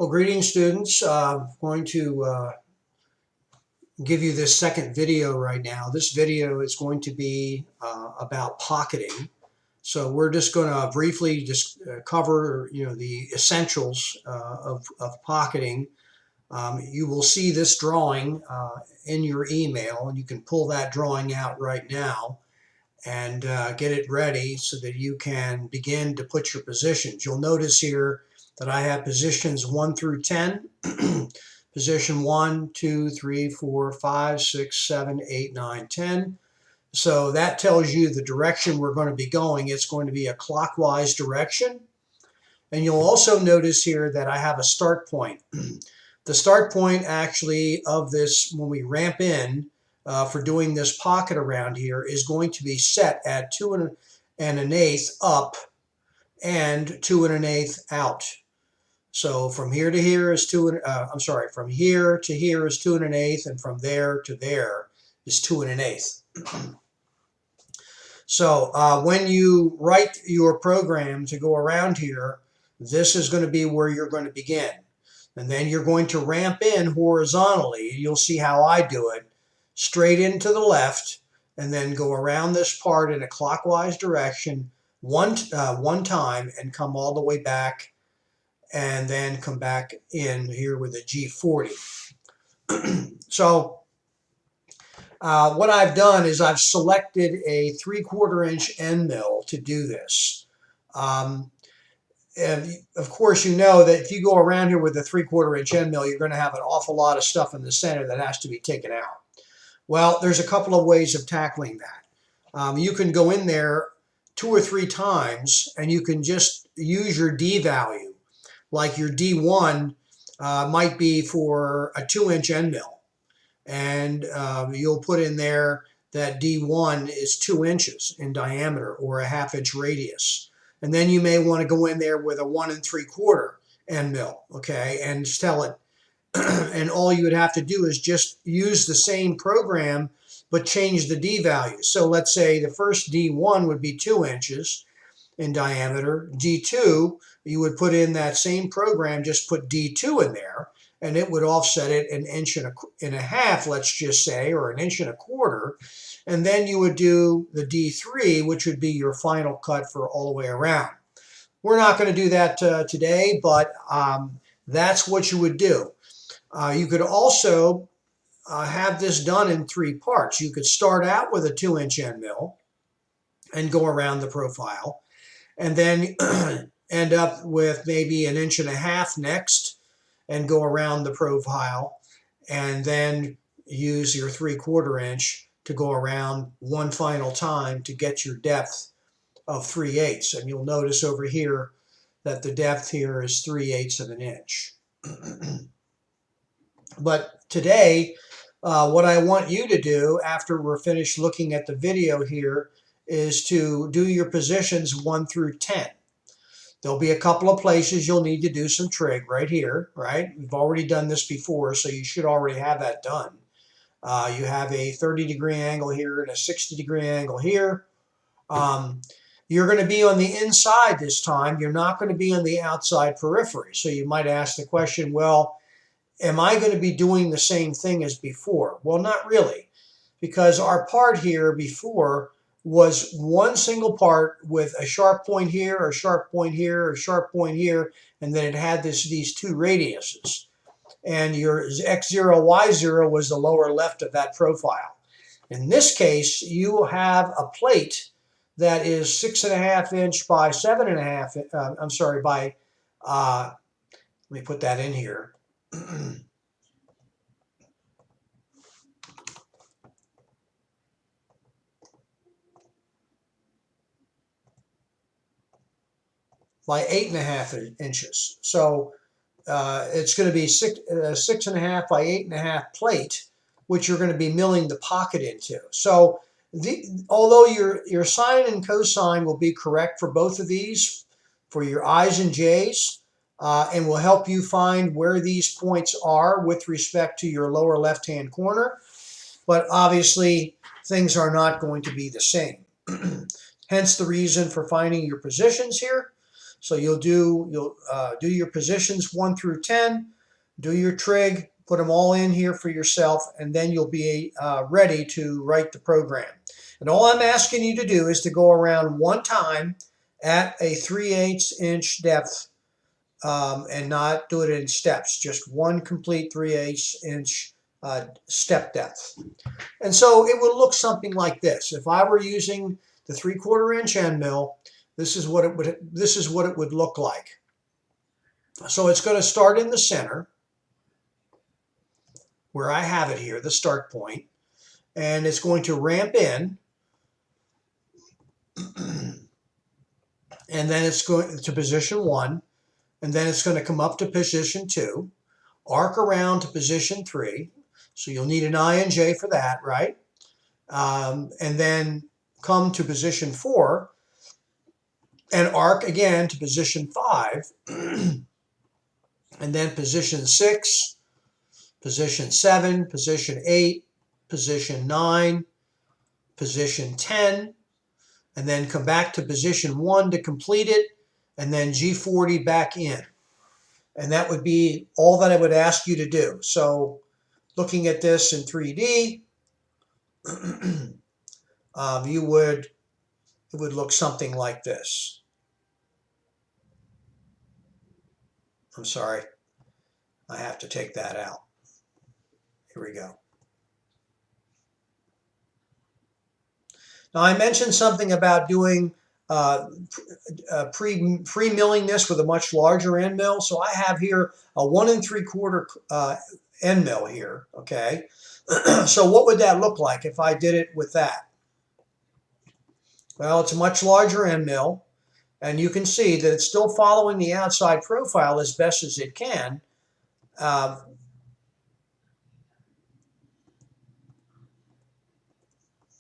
Well, greetings, students. I'm going to give you this second video right now. This video is going to be about pocketing. So we're just going to briefly just cover, the essentials of pocketing. You will see this drawing in your email, and you can pull that drawing out right now and get it ready so that you can begin to put your positions. You'll notice here that I have positions 1 through 10. Position 1, 2, 3, 4, 5, 6, 7, 8, 9, 10. So that tells you the direction we're going to be going. It's going to be a clockwise direction. And you'll also notice here that I have a start point. The start point actually of this, when we ramp in for doing this pocket around here, is going to be set at 2 1/8 up and 2 1/8 out. So from here to here is from here to here is 2 1/8, and from there to there is 2 1/8. So when you write your program to go around here, this is going to be where you're going to begin. And then you're going to ramp in horizontally. You'll see how I do it. Straight into the left, and then go around this part in a clockwise direction one time and come all the way back, and then come back in here with a G40. So what I've done is I've selected a 3/4 inch end mill to do this. And of course, you know that if you go around here with a 3/4 inch end mill, you're going to have an awful lot of stuff in the center that has to be taken out. Well, there's a couple of ways of tackling that. You can go in there 2 or 3 times, and you can just use your D value. Like your D1 might be for a 2-inch end mill. And you'll put in there that D1 is 2 inches in diameter, or a 1/2 inch radius. And then you may want to go in there with a 1 3/4 end mill, okay, and just tell it. And all you would have to do is just use the same program, but change the D value. So let's say the first D1 would be 2 inches in diameter. D2, you would put in that same program, just put D2 in there, and it would offset it 1.5 inches, let's just say, or 1.25 inches. And then you would do the D3, which would be your final cut for all the way around. We're not going to do that today, but that's what you would do. You could also have this done in 3 parts. You could start out with a 2-inch end mill and go around the profile, and then end up with maybe 1.5 inches next and go around the profile, and then use your 3/4 inch to go around one final time to get your depth of 3/8. And you'll notice over here that the depth here is 3/8 of an inch. But today, what I want you to do after we're finished looking at the video here is to do your positions 1 through 10. There'll be a couple of places you'll need to do some trig right here, right? We've already done this before, so you should already have that done. You have a 30-degree angle here and a 60-degree angle here. You're going to be on the inside this time. You're not going to be on the outside periphery. So you might ask the question, well, am I going to be doing the same thing as before? Well, not really, because our part here before was one single part with a sharp point here, or a sharp point here, or a sharp point here, and then it had these 2 radiuses. And your X0, Y0 was the lower left of that profile. In this case, you have a plate that is 6.5 inch by 7.5, let me put that in here. By 8.5 inches. So it's going to be 6.5 by 8.5 plate, which you're going to be milling the pocket into. So although your sine and cosine will be correct for both of these, for your I's and J's, and will help you find where these points are with respect to your lower left-hand corner, but obviously things are not going to be the same. Hence the reason for finding your positions here. So you'll do your positions 1 through 10, do your trig, put them all in here for yourself, and then you'll be ready to write the program. And all I'm asking you to do is to go around one time at a 3/8 inch depth, and not do it in steps, just one complete 3/8 inch step depth. And so it would look something like this. If I were using the 3/4 inch end mill, this is what it would look like. So it's going to start in the center where I have it here, the start point, and it's going to ramp in, and then it's going to position 1, and then it's going to come up to position 2, arc around to position 3. So you'll need an I and J for that, right? And then come to position 4 and arc again to position 5, and then position 6, position 7, position 8, position 9, position 10, and then come back to position 1 to complete it, and then G40 back in. And that would be all that I would ask you to do. So looking at this in 3D, it would look something like this. I'm sorry, I have to take that out. Here we go. Now I mentioned something about doing pre-milling this with a much larger end mill. So I have here a 1 3/4 end mill here, okay? So what would that look like if I did it with that? Well, it's a much larger end mill, and you can see that it's still following the outside profile as best as it can.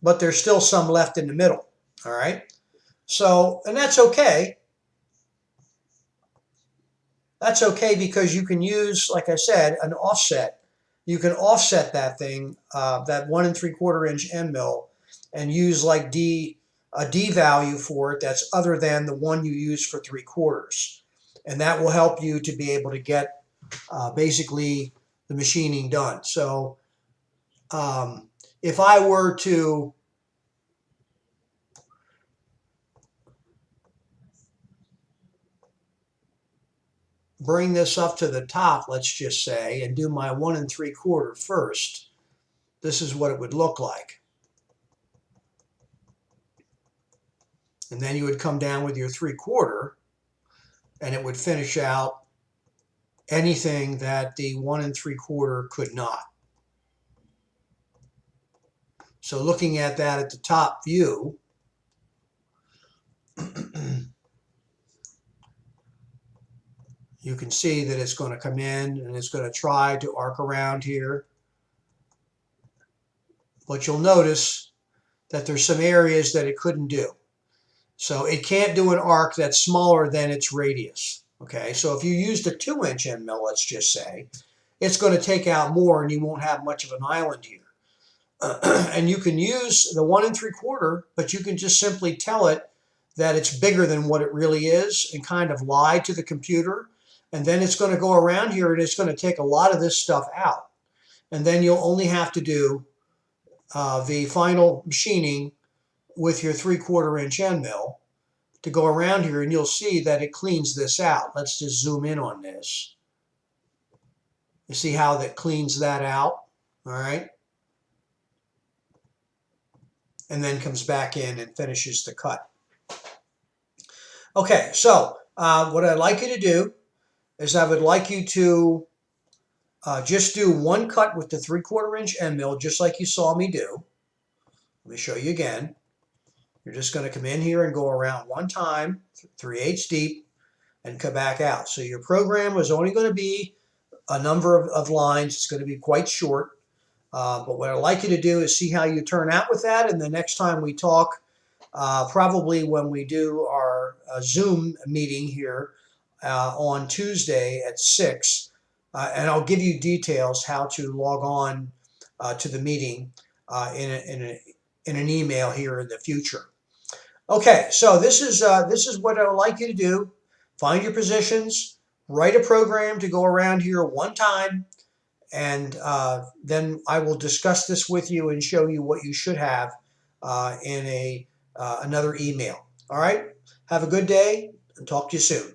But there's still some left in the middle, all right? So, and that's okay. That's okay because you can use, like I said, an offset. You can offset that thing, that 1 3/4 inch end mill, and use like a D value for it that's other than the one you use for 3/4. And that will help you to be able to get basically the machining done. So if I were to bring this up to the top, let's just say, and do my 1 3/4 first, this is what it would look like. And then you would come down with your 3/4, and it would finish out anything that the 1 3/4 could not. So looking at that at the top view, you can see that it's going to come in and it's going to try to arc around here. But you'll notice that there's some areas that it couldn't do. So it can't do an arc that's smaller than its radius. Okay, so if you used a 2 inch end mill, let's just say, it's going to take out more and you won't have much of an island here. And you can use the 1 3/4, but you can just simply tell it that it's bigger than what it really is and kind of lie to the computer. And then it's going to go around here and it's going to take a lot of this stuff out. And then you'll only have to do the final machining with your 3/4 inch end mill to go around here, and you'll see that it cleans this out. Let's just zoom in on this. You see how that cleans that out, all right? And then comes back in and finishes the cut. Okay, so what I'd like you to do is I would like you to just do one cut with the 3/4 inch end mill, just like you saw me do. Let me show you again. You're just going to come in here and go around one time, 3/8 deep, and come back out. So your program is only going to be a number of lines. It's going to be quite short. But what I'd like you to do is see how you turn out with that. And the next time we talk, probably when we do our Zoom meeting here on Tuesday at 6, and I'll give you details how to log on to the meeting in an email here in the future. Okay, so this is what I would like you to do. Find your positions, write a program to go around here one time, and then I will discuss this with you and show you what you should have in another email. All right? Have a good day and talk to you soon.